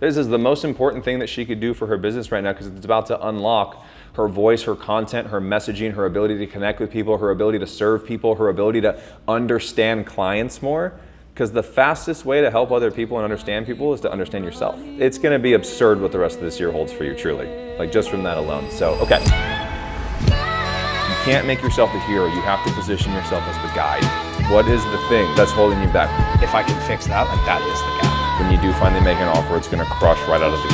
This is the most important thing that she could do for her business right now because it's about to unlock her voice, her content, her messaging, her ability to connect with people, her ability to serve people, her ability to understand clients more. Because the fastest way to help other people and understand people is to understand yourself. It's gonna be absurd what the rest of this year holds for you, truly. Like just from that alone. So, okay. You can't make yourself the hero. You have to position yourself as the guide. What is the thing that's holding you back? If I can fix that, like that is the gap. When you do finally make an offer, it's gonna crush right out of the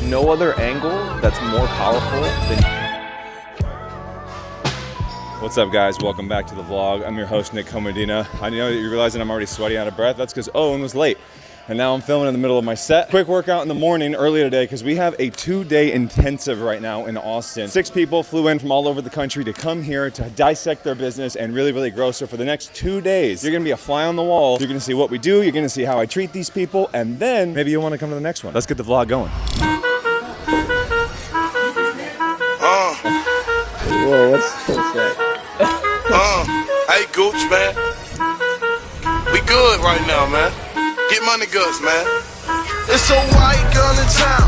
gate. No other angle that's more powerful than... What's up, guys? Welcome back to the vlog. I'm your host, Nick Comodina. I know that you're realizing I'm already sweaty out of breath. That's because Owen was late. And now I'm filming in the middle of my set. Quick workout in the morning early today because we have a 2-day intensive right now in Austin. 6 people flew in from all over the country to come here to dissect their business and really grow. So for the next 2 days, you're gonna be a fly on the wall. You're gonna see what we do. You're gonna see how I treat these people. And then maybe you'll wanna come to the next one. Let's get the vlog going. Whoa, what's that? Hey, Gooch, man. We good right now, man. Get money guts, man. It's a white girl in town.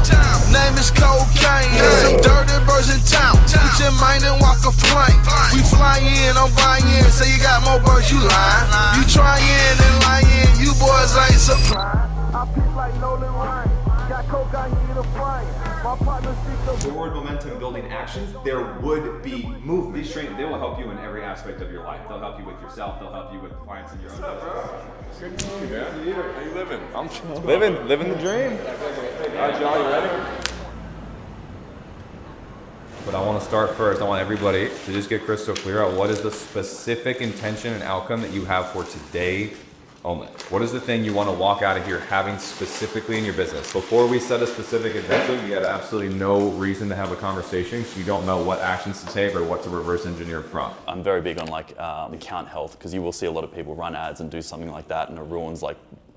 Name is cocaine. Some dirty birds in town. Put your mind and walk a plane. We fly in, I'm buying. Say you got more birds, you lying. You trying and lying. You boys ain't supplying. I pitch like Nolan Ryan. Got cocaine in a plane. My partner speaks the Forward momentum building actions, there would be movement. These trainings, they will help you in every aspect of your life. They'll help you with yourself, they'll help you with clients in your own business. Good to see you, man. How you living? I'm living the dream. All right, y'all, you ready? But I want to start first. I want everybody to just get crystal clear on what is the specific intention and outcome that you have for today only. What is the thing you want to walk out of here having specifically in your business? Before we set a specific intention, you have absolutely no reason to have a conversation because you don't know what actions to take or what to reverse engineer from. I'm very big on account health because you will see a lot of people run ads and do something like that and it ruins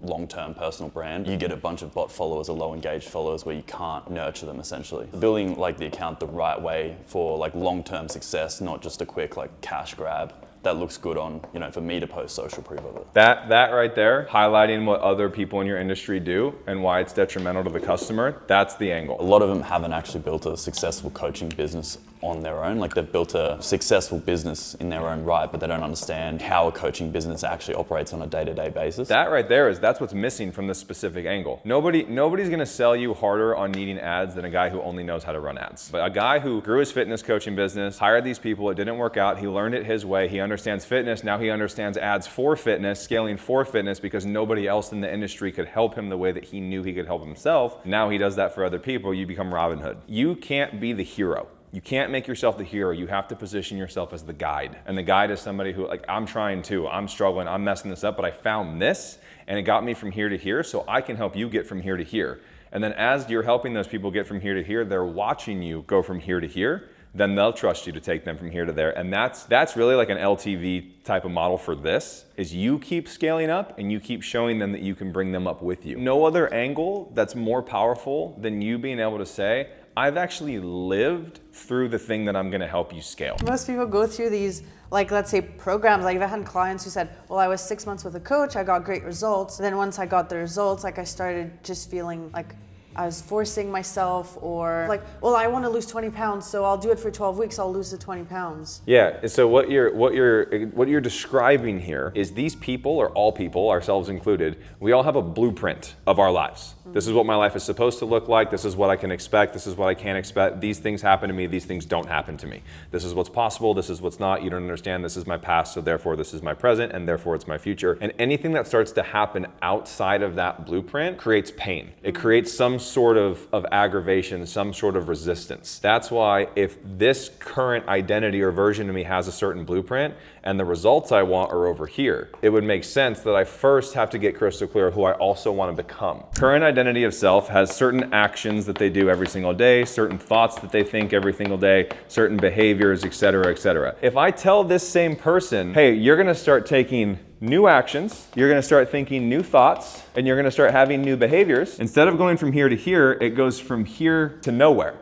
long-term personal brand. You get a bunch of bot followers or low engaged followers where you can't nurture them essentially. Building the account the right way for long-term success, not just a quick cash grab that looks good on, for me to post social proof of it. That right there, highlighting what other people in your industry do and why it's detrimental to the customer, that's the angle. A lot of them haven't actually built a successful coaching business on their own. They've built a successful business in their own right, but they don't understand how a coaching business actually operates on a day-to-day basis. That right there that's what's missing from this specific angle. Nobody's gonna sell you harder on needing ads than a guy who only knows how to run ads. But a guy who grew his fitness coaching business, hired these people, it didn't work out, he learned it his way, he understands fitness, now he understands ads for fitness, scaling for fitness because nobody else in the industry could help him the way that he knew he could help himself. Now he does that for other people, you become Robin Hood. You can't be the hero. You can't make yourself the hero. You have to position yourself as the guide. And the guide is somebody who, I'm trying to, I'm struggling, I'm messing this up, but I found this and it got me from here to here, so I can help you get from here to here. And then as you're helping those people get from here to here, they're watching you go from here to here, then they'll trust you to take them from here to there. And that's really like an LTV type of model for this, is you keep scaling up and you keep showing them that you can bring them up with you. No other angle that's more powerful than you being able to say, I've actually lived through the thing that I'm gonna help you scale. Most people go through these, let's say programs. I've had clients who said, well, I was 6 months with a coach, I got great results. And then once I got the results, I started just feeling like I was forcing myself, or well, I want to lose 20 pounds, so I'll do it for 12 weeks, I'll lose the 20 pounds. Yeah, so what you're describing here is these people, or all people, ourselves included, we all have a blueprint of our lives. This is what my life is supposed to look like, this is what I can expect, this is what I can't expect, these things happen to me, these things don't happen to me. This is what's possible, this is what's not, you don't understand, this is my past, so therefore this is my present, and therefore it's my future. And anything that starts to happen outside of that blueprint creates pain. It creates some sort of aggravation, some sort of resistance. That's why if this current identity or version of me has a certain blueprint and the results I want are over here, it would make sense that I first have to get crystal clear who I also want to become. Current identity of self has certain actions that they do every single day, certain thoughts that they think every single day, certain behaviors, etc., etc. If I tell this same person, hey, you're gonna start taking new actions, you're gonna start thinking new thoughts, and you're gonna start having new behaviors. Instead of going from here to here, it goes from here to nowhere.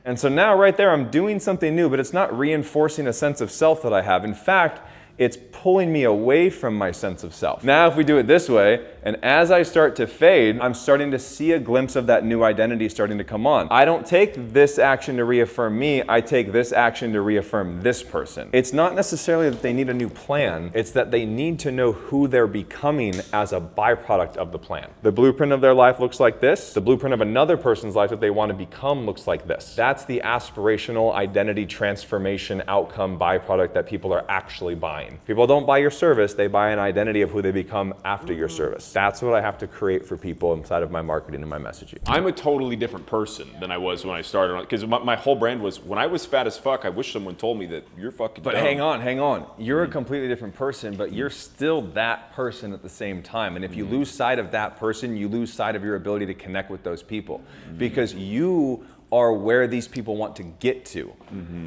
And so now right there, I'm doing something new, but it's not reinforcing a sense of self that I have. In fact, It's pulling me away from my sense of self. Now, if we do it this way, and as I start to fade, I'm starting to see a glimpse of that new identity starting to come on. I don't take this action to reaffirm me, I take this action to reaffirm this person. It's not necessarily that they need a new plan, it's that they need to know who they're becoming as a byproduct of the plan. The blueprint of their life looks like this. The blueprint of another person's life that they want to become looks like this. That's the aspirational identity transformation outcome byproduct that people are actually buying. People don't buy your service, they buy an identity of who they become after your service. That's what I have to create for people inside of my marketing and my messaging. I'm a totally different person than I was when I started, because my whole brand was, when I was fat as fuck, I wish someone told me that you're fucking But dumb. hang on. You're a completely different person, but you're still that person at the same time. And if you lose sight of that person, you lose sight of your ability to connect with those people. Because you are where these people want to get to.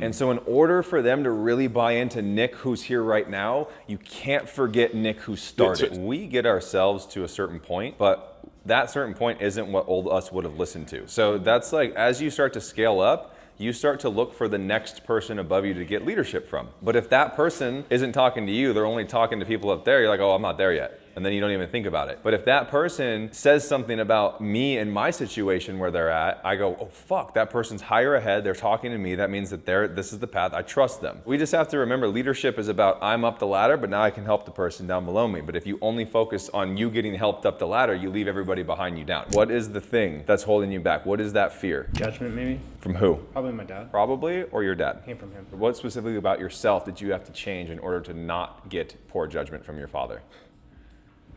And so in order for them to really buy into Nick who's here right now, you can't forget Nick who started. We get ourselves to a certain point, but that certain point isn't what old us would have listened to. So that's like, as you start to scale up, you start to look for the next person above you to get leadership from. But if that person isn't talking to you, they're only talking to people up there, you're like, oh, I'm not there yet. And then you don't even think about it. But if that person says something about me and my situation where they're at, I go, oh fuck, that person's higher ahead, they're talking to me, that means that this is the path, I trust them. We just have to remember leadership is about, I'm up the ladder, but now I can help the person down below me. But if you only focus on you getting helped up the ladder, you leave everybody behind you down. What is the thing that's holding you back? What is that fear? Judgment, maybe? From who? Probably my dad. Probably, or your dad? Came from him. What specifically about yourself did you have to change in order to not get poor judgment from your father?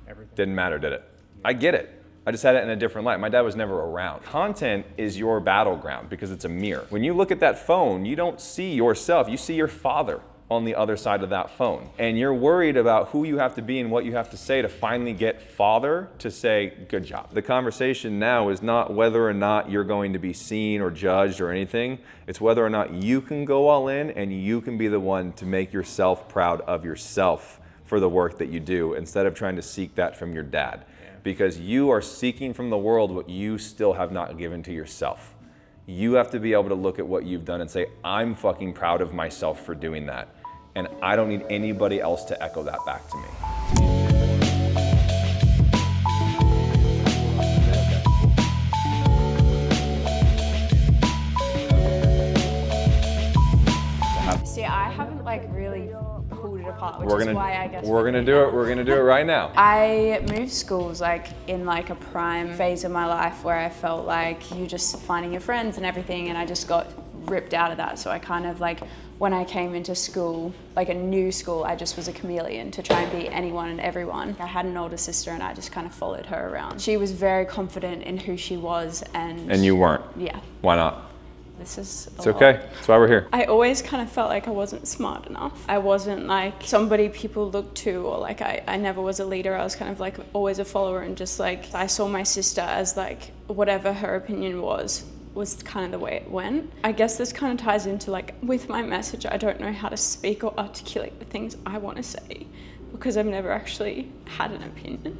Everything. Didn't matter, did it? I get it. I just had it in a different light. My dad was never around. Content is your battleground because it's a mirror. When you look at that phone, you don't see yourself, you see your father on the other side of that phone. And you're worried about who you have to be and what you have to say to finally get father to say, good job. The conversation now is not whether or not you're going to be seen or judged or anything. It's whether or not you can go all in and you can be the one to make yourself proud of yourself for the work that you do, instead of trying to seek that from your dad. Because you are seeking from the world what you still have not given to yourself. You have to be able to look at what you've done and say, I'm fucking proud of myself for doing that. And I don't need anybody else to echo that back to me. See, I haven't like really pulled it apart, which We're is gonna, why I guess we're gonna do it. We're gonna do it right now. I moved schools like in like a prime phase of my life where I felt like you just finding your friends and everything, and I just got ripped out of that. So I kind of like, when I came into school, like a new school, I just was a chameleon to try and be anyone and everyone. I had an older sister and I just kind of followed her around. She was very confident in who she was, and you weren't. Yeah. Why not? This is It's okay. That's why we're here. I always kind of felt like I wasn't smart enough. I wasn't like somebody people looked to, or like I never was a leader. I was kind of like always a follower, and just like I saw my sister as like whatever her opinion was kind of the way it went. I guess this kind of ties into like with my message, I don't know how to speak or articulate the things I want to say because I've never actually had an opinion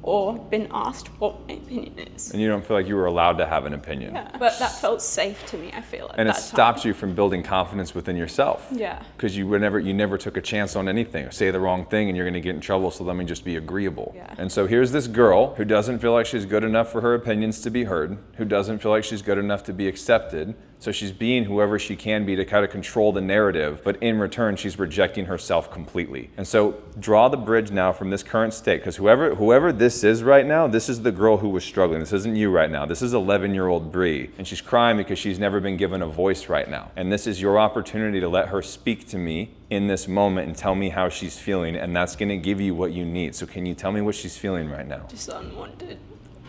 or been asked what my opinion is. And you don't feel like you were allowed to have an opinion. Yeah, but that felt safe to me, I feel at And it that stops time. you from building confidence within yourself. Yeah. Because you never took a chance on anything. Say the wrong thing and you're gonna get in trouble, so let me just be agreeable. Yeah. And so here's this girl who doesn't feel like she's good enough for her opinions to be heard, who doesn't feel like she's good enough to be accepted. So she's being whoever she can be to kind of control the narrative, but in return, she's rejecting herself completely. And so draw the bridge now from this current state, because whoever this is right now, this is the girl who was struggling. This isn't you right now. This is 11-year-old Bree, and she's crying because she's never been given a voice right now. And this is your opportunity to let her speak to me in this moment and tell me how she's feeling, and that's gonna give you what you need. So can you tell me what she's feeling right now? Just unwanted.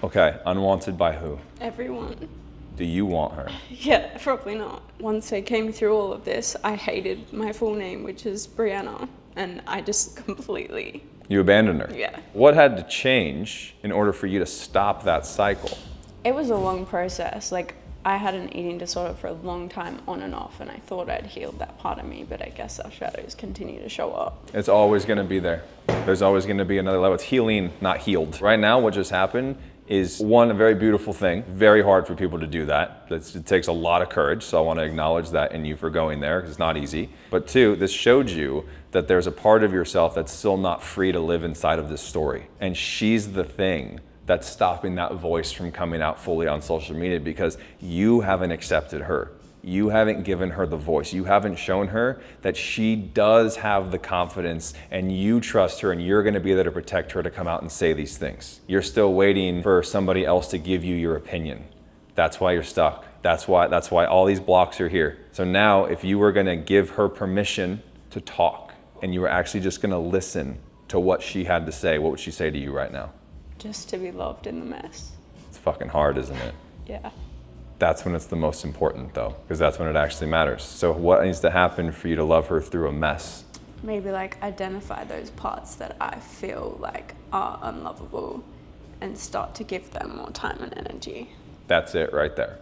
Okay, unwanted by who? Everyone. Do you want her? Yeah, probably not. Once I came through all of this, I hated my full name, which is Brianna, and I just completely... You abandoned her? Yeah. What had to change in order for you to stop that cycle? It was a long process. Like, I had an eating disorder for a long time on and off, and I thought I'd healed that part of me, but I guess our shadows continue to show up. It's always gonna be there. There's always gonna be another level. It's healing, not healed. Right now, what just happened is one, a very beautiful thing. Very hard for people to do that. It takes a lot of courage, so I want to acknowledge that in you for going there, because it's not easy. But two, this showed you that there's a part of yourself that's still not free to live inside of this story. And she's the thing that's stopping that voice from coming out fully on social media, because you haven't accepted her. You haven't given her the voice. You haven't shown her that she does have the confidence and you trust her and you're gonna be there to protect her to come out and say these things. You're still waiting for somebody else to give you your opinion. That's why you're stuck. That's why all these blocks are here. So now if you were gonna give her permission to talk and you were actually just gonna listen to what she had to say, what would she say to you right now? Just to be loved in the mess. It's fucking hard, isn't it? Yeah. That's when it's the most important though, because that's when it actually matters. So what needs to happen for you to love her through a mess? Maybe like identify those parts that I feel like are unlovable and start to give them more time and energy. That's it right there.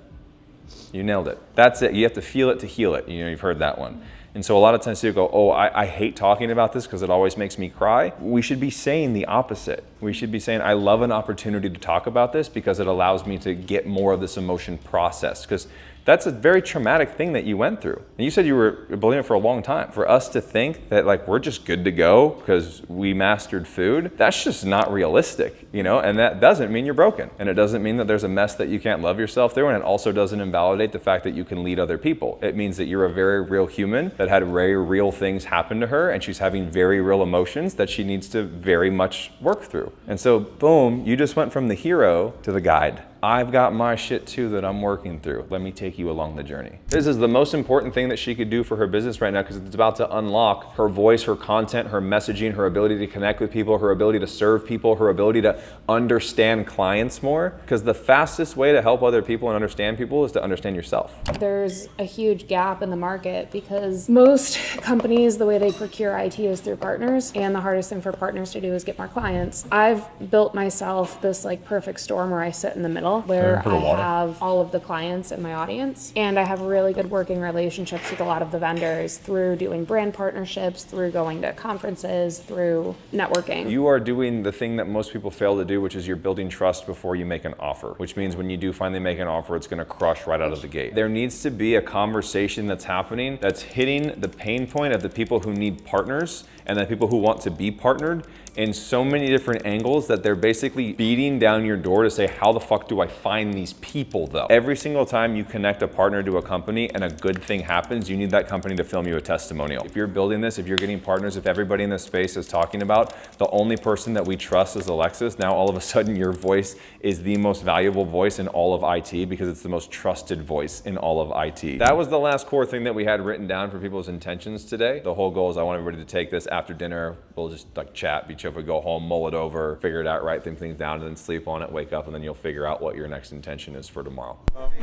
You nailed it. That's it. You have to feel it to heal it. You know, you've heard that one. And so a lot of times people go, oh, I hate talking about this because it always makes me cry. We should be saying the opposite. We should be saying, I love an opportunity to talk about this because it allows me to get more of this emotion processed. Because that's a very traumatic thing that you went through. And you said you were believing it for a long time. For us to think that like we're just good to go because we mastered food, that's just not realistic, you know? And that doesn't mean you're broken. And it doesn't mean that there's a mess that you can't love yourself through. And it also doesn't invalidate the fact that you can lead other people. It means that you're a very real human that had very real things happen to her and she's having very real emotions that she needs to very much work through. And so boom, you just went from the hero to the guide. I've got my shit too that I'm working through. Let me take you along the journey. This is the most important thing that she could do for her business right now because it's about to unlock her voice, her content, her messaging, her ability to connect with people, her ability to serve people, her ability to understand clients more. Because the fastest way to help other people and understand people is to understand yourself. There's a huge gap in the market because most companies, the way they procure IT is through partners, and the hardest thing for partners to do is get more clients. I've built myself this like perfect storm where I sit in the middle, where I have all of the clients in my audience, and I have really good working relationships with a lot of the vendors through doing brand partnerships, through going to conferences, through networking. You are doing the thing that most people fail to do, which is you're building trust before you make an offer, which means when you do finally make an offer, it's gonna crush right out of the gate. There needs to be a conversation that's happening that's hitting the pain point of the people who need partners and the people who want to be partnered in so many different angles that they're basically beating down your door to say, how the fuck do I find these people though? Every single time you connect a partner to a company and a good thing happens, you need that company to film you a testimonial. If you're building this, if you're getting partners, if everybody in this space is talking about the only person that we trust is Alexis, now all of a sudden your voice is the most valuable voice in all of IT because it's the most trusted voice in all of IT. That was the last core thing that we had written down for people's intentions today. The whole goal is I want everybody to take this after dinner. We'll just like chat, be chill, we go home, mull it over, figure it out, write things down, and then sleep on it, wake up, and then you'll figure out what your next intention is for tomorrow.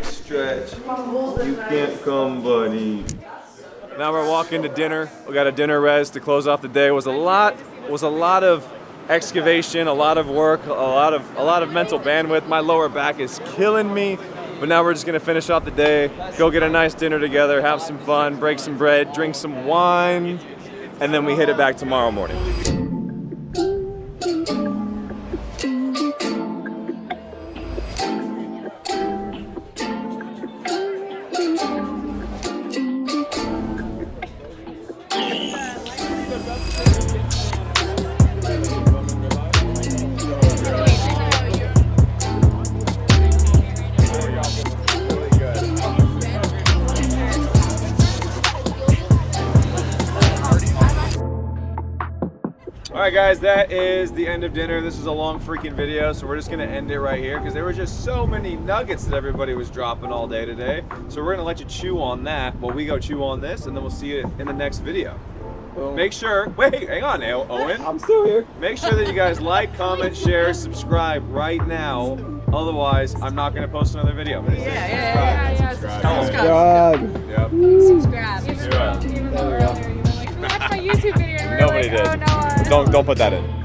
Stretch. You can't come, buddy. Now we're walking to dinner. We got a dinner res to close off the day. It was a lot of excavation, a lot of work, a lot of mental bandwidth. My lower back is killing me. But now we're just gonna finish off the day, go get a nice dinner together, have some fun, break some bread, drink some wine, and then we hit it back tomorrow morning. All right, guys, that is the end of dinner. This is a long freaking video, so we're just gonna end it right here because there were just so many nuggets that everybody was dropping all day today. So we're gonna let you chew on that while we go chew on this, and then we'll see you in the next video. Make sure, wait, hang on, Owen. I'm still here. Make sure that you guys like, comment, share, subscribe right now. Otherwise, I'm not gonna post another video. Yeah. Subscribe. Yep. Subscribe. Even though earlier you were like, watch my YouTube video and we were Nobody like, did. oh no. Don't put that in.